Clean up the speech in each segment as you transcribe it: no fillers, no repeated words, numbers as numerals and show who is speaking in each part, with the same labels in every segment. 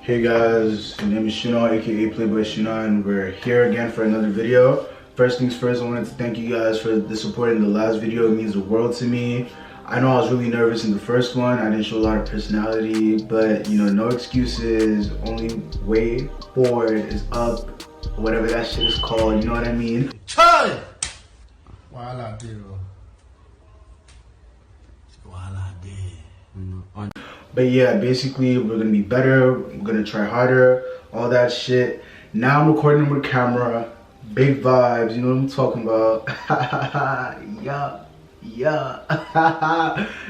Speaker 1: Hey guys, my name is Sina, aka Playboy Sina, and we're here again for another video. First things first, I wanted to thank you guys for the support in the last video. It means the world to me. I know I was really nervous in the first one. I didn't show a lot of personality, but you know, no excuses. Only way forward is up. Whatever that shit is called, you know what I mean?
Speaker 2: Charlie! While I do.
Speaker 1: But yeah, basically we're gonna be better, we're gonna try harder, all that shit. Now I'm recording with camera, big vibes, you know what I'm talking about. yeah.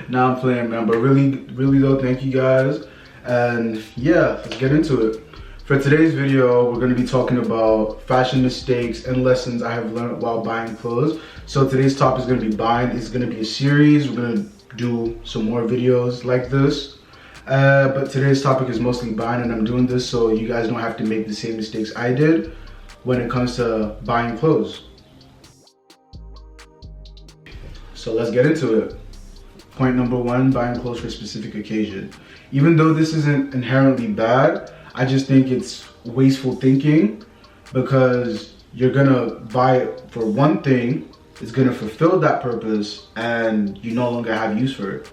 Speaker 1: Now I'm playing, man, but really though, thank you guys. And yeah, let's get into it. For today's video, we're gonna be talking about fashion mistakes and lessons I have learned while buying clothes. So today's topic is gonna be buying. It's gonna be a series. We're gonna do some more videos like this. But today's topic is mostly buying, and I'm doing this so you guys don't have to make the same mistakes I did when it comes to buying clothes. So let's get into it. Point number one, buying clothes for a specific occasion. Even though this isn't inherently bad, I just think it's wasteful thinking, because you're gonna buy it for one thing, it's gonna fulfill that purpose, and you no longer have use for it.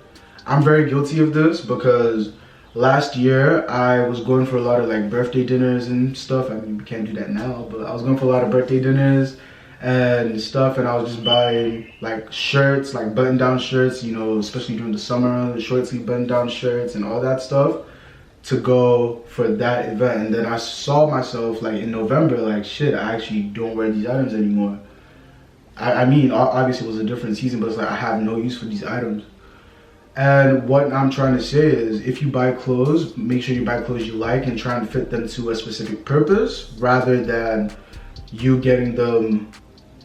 Speaker 1: I'm very guilty of this because last year I was going for a lot of like birthday dinners and stuff. I mean, we can't do that now, but I was going for a lot of birthday dinners and stuff, and I was just buying like shirts, like button-down shirts, you know, especially during the summer, the short sleeve button-down shirts and all that stuff to go for that event. And then I saw myself like in November, like shit, I actually don't wear these items anymore. I mean, obviously it was a different season, but it's like I have no use for these items. And what I'm trying to say is, if you buy clothes, make sure you buy clothes you like and try and fit them to a specific purpose, rather than you getting them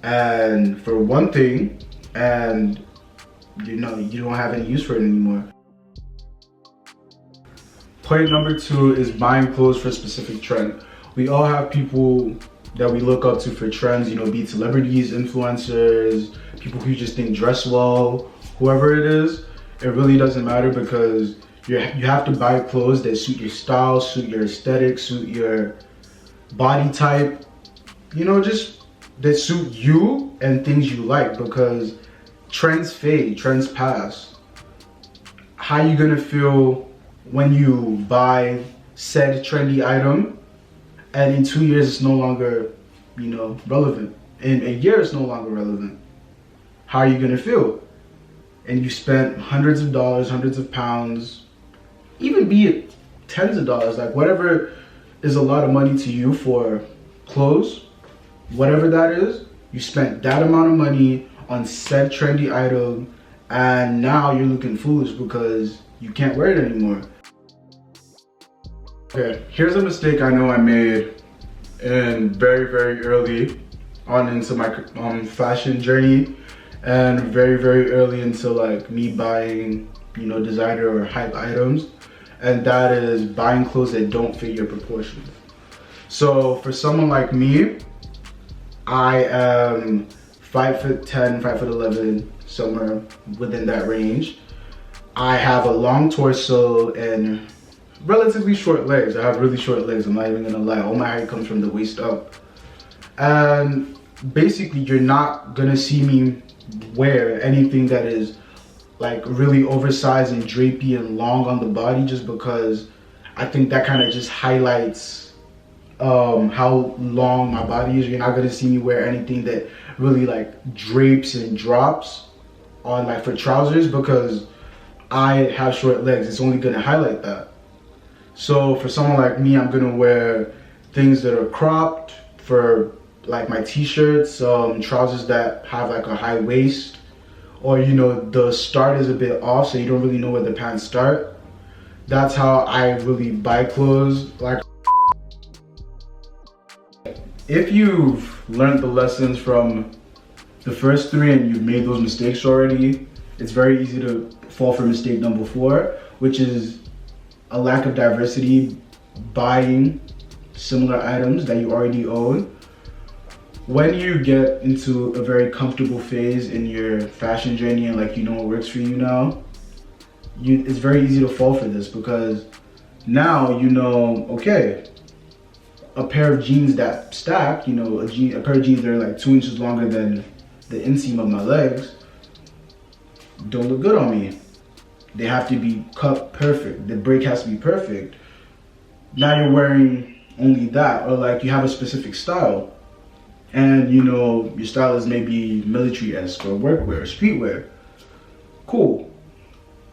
Speaker 1: and for one thing and you know you don't have any use for it anymore. Point number two is buying clothes for a specific trend. We all have people that we look up to for trends, you know, be it celebrities, influencers, people who just think dress well, whoever it is. It really doesn't matter, because you have to buy clothes that suit your style, suit your aesthetic, suit your body type, you know, just that suit you and things you like, because trends fade, trends pass. How you gonna feel when you buy said trendy item and in 2 years it's no longer, you know, relevant? In a year it's no longer relevant. How are you gonna feel? And you spent hundreds of dollars, hundreds of pounds, even be it tens of dollars, like whatever is a lot of money to you for clothes, whatever that is, you spent that amount of money on said trendy item, and now you're looking foolish because you can't wear it anymore. Okay, here's a mistake I know I made in very early on into my fashion journey, and very early into like me buying, you know, designer or hype items, and that is buying clothes that don't fit your proportions. So for someone like me, I am 5'10", 5'11", somewhere within that range. I have a long torso and relatively short legs. I have really short legs, I'm not even gonna lie. All my height comes from the waist up. And basically you're not gonna see me wear anything that is like really oversized and drapey and long on the body, just because I think that kind of just highlights how long my body is. You're not gonna see me wear anything that really like drapes and drops on like for trousers, because I have short legs. It's only gonna highlight that. So for someone like me, I'm gonna wear things that are cropped for like my t-shirts, trousers that have like a high waist, or you know, the start is a bit off so you don't really know where the pants start. That's how I really buy clothes. Like, if you've learned the lessons from the first three and you've made those mistakes already, it's very easy to fall for mistake number four, which is a lack of diversity, buying similar items that you already own. When you get into a very comfortable phase in your fashion journey and like you know what works for you now, it's very easy to fall for this, because Now you know, okay, a pair of jeans that stack, you know, a pair of jeans that are like 2 inches longer than the inseam of my legs don't look good on me. They have to be cut perfect. The break has to be perfect. Now you're wearing only that, or like you have a specific style, and you know your style is maybe military-esque or workwear, or streetwear. Cool,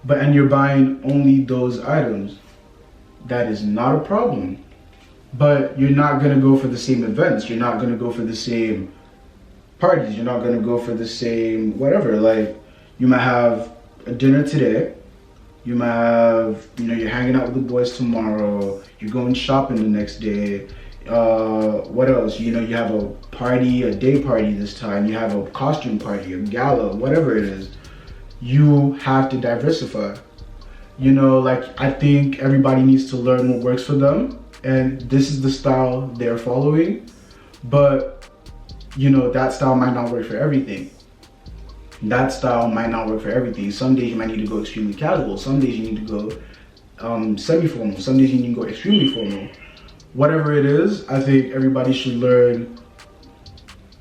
Speaker 1: and you're buying only those items. That is not a problem. But you're not gonna go for the same events. You're not gonna go for the same parties. You're not gonna go for the same whatever. Like you might have a dinner today. You might have, you know, you're hanging out with the boys tomorrow. You're going shopping the next day. What else? You know, you have a party, a day party this time. You have a costume party, a gala, whatever it is. You have to diversify. You know, like I think everybody needs to learn what works for them. And this is the style they're following. But, you know, that style might not work for everything. That style might not work for everything. Some days you might need to go extremely casual. Some days you need to go semi-formal. Some days you need to go extremely formal. Whatever it is, I think everybody should learn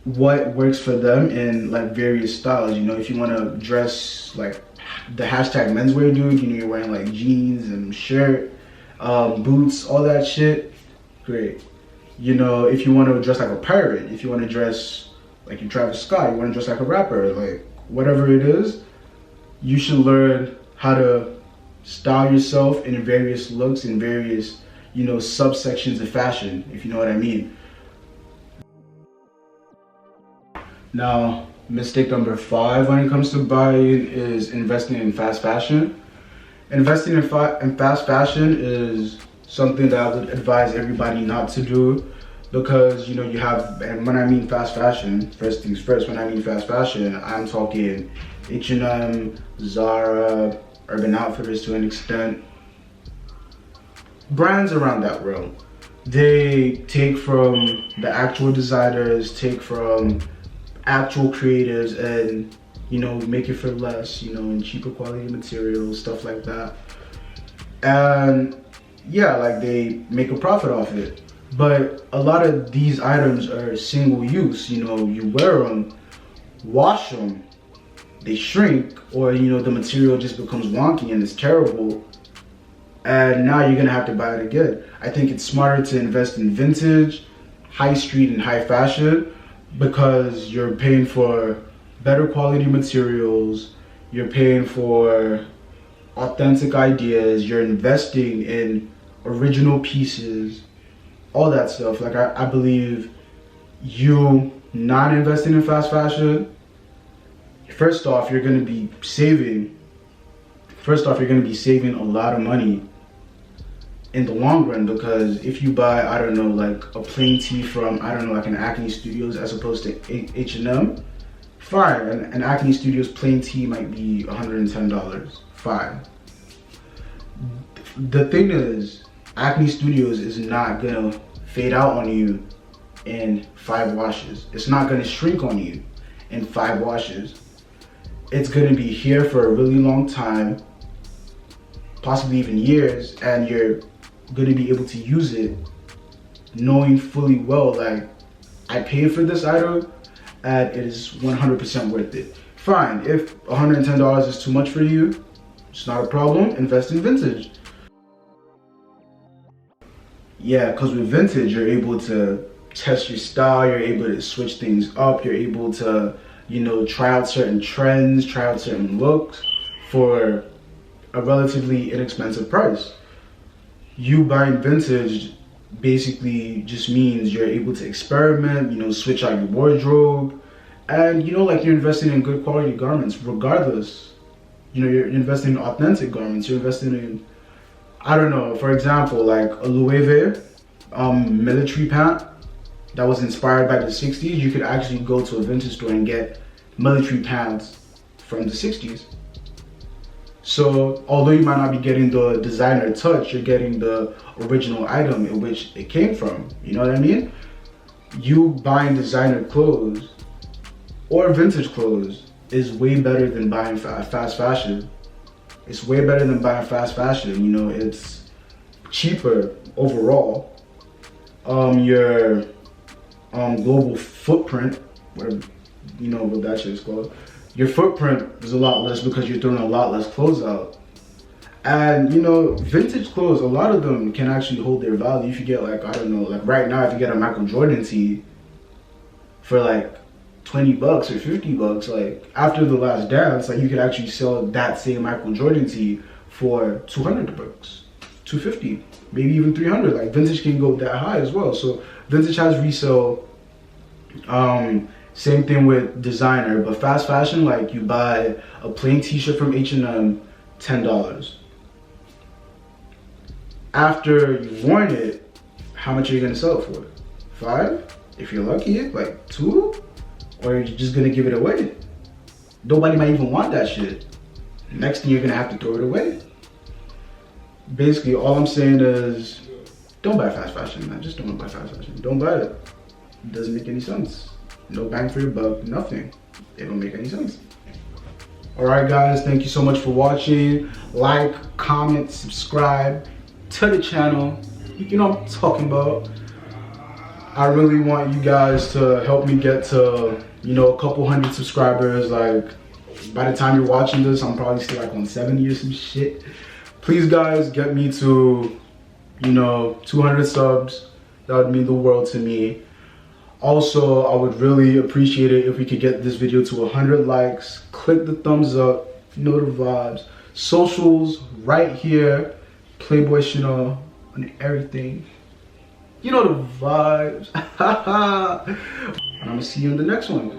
Speaker 1: what works for them in like various styles. You know, if you want to dress like the hashtag menswear dude, you know, you're wearing like jeans and shirt, boots, all that shit, great. You know, if you want to dress like a pirate, if you want to dress like you Travis Scott, you want to dress like a rapper, like whatever it is, you should learn how to style yourself in various looks and various, you know, subsections of fashion, if you know what I mean. Now, mistake number 5 when it comes to buying is investing in fast fashion. Investing in fast fashion is something that I would advise everybody not to do, because you know you have, and when I mean fast fashion, first things first, when I mean fast fashion, I'm talking H&M, Zara, Urban Outfitters to an extent, brands around that realm. They take from the actual designers, take from actual creators, and you know, make it for less, you know, and cheaper quality materials, stuff like that. And yeah, like they make a profit off it. But a lot of these items are single use. You know, you wear them, wash them, they shrink, or you know, the material just becomes wonky and it's terrible. And now you're gonna have to buy it again. I think it's smarter to invest in vintage, high street, and high fashion, because you're paying for better quality materials, you're paying for authentic ideas, you're investing in original pieces, all that stuff. Like I believe you not investing in fast fashion, first off, you're gonna be saving a lot of money in the long run, because if you buy, I don't know, like a plain tee from, I don't know, like an Acne Studios as opposed to H&M, fine, an Acne Studios plain tee might be $110, fine. The thing is, Acne Studios is not gonna fade out on you in 5 washes. It's not gonna shrink on you in 5 washes. It's gonna be here for a really long time, possibly even years, and you're gonna be able to use it knowing fully well, like, I paid for this item and it is 100% worth it. Fine, if $110 is too much for you, it's not a problem, invest in vintage. Yeah, because with vintage, you're able to test your style, you're able to switch things up, you're able to, you know, try out certain trends, try out certain looks for a relatively inexpensive price. You buying vintage basically just means you're able to experiment, you know, switch out your wardrobe, and you know, like, you're investing in good quality garments regardless. You know, you're investing in authentic garments, you're investing in, I don't know, for example, like a Loewe military pant that was inspired by the 60s. You could actually go to a vintage store and get military pants from the 60s. So although you might not be getting the designer touch, you're getting the original item in which it came from. You know what I mean? You buying designer clothes or vintage clothes is way better than buying fast fashion. It's way better than buying fast fashion. You know, it's cheaper overall. Your global footprint, whatever, you know what that shit is called. Your footprint is a lot less because you're throwing a lot less clothes out. And you know, vintage clothes, a lot of them can actually hold their value. If you get like, I don't know, like right now, if you get a Michael Jordan tee for like 20 bucks or 50 bucks, like after the last dance, like you could actually sell that same Michael Jordan tee for 200 bucks, 250, maybe even 300. Like vintage can go that high as well. So vintage has resale. Same thing with designer, but fast fashion, like you buy a plain t-shirt from H&M, $10. After you've worn it, how much are you gonna sell it for? 5? If you're lucky, like 2? Or you're just gonna give it away? Nobody might even want that shit. Next thing, you're gonna have to throw it away. Basically, all I'm saying is, don't buy fast fashion, man. Just don't buy fast fashion. Don't buy it. It doesn't make any sense. No bang for your buck, nothing. It don't make any sense. Alright guys, thank you so much for watching. Like, comment, subscribe to the channel. You know what I'm talking about. I really want you guys to help me get to, you know, a couple hundred subscribers. Like, by the time you're watching this, I'm probably still like on 70 or some shit. Please guys, get me to, you know, 200 subs. That would mean the world to me. Also, I would really appreciate it if we could get this video to 100 likes. Click the thumbs up, you know the vibes. Socials right here. Playboy Sina on everything. You know the vibes. And I'm gonna see you in the next one.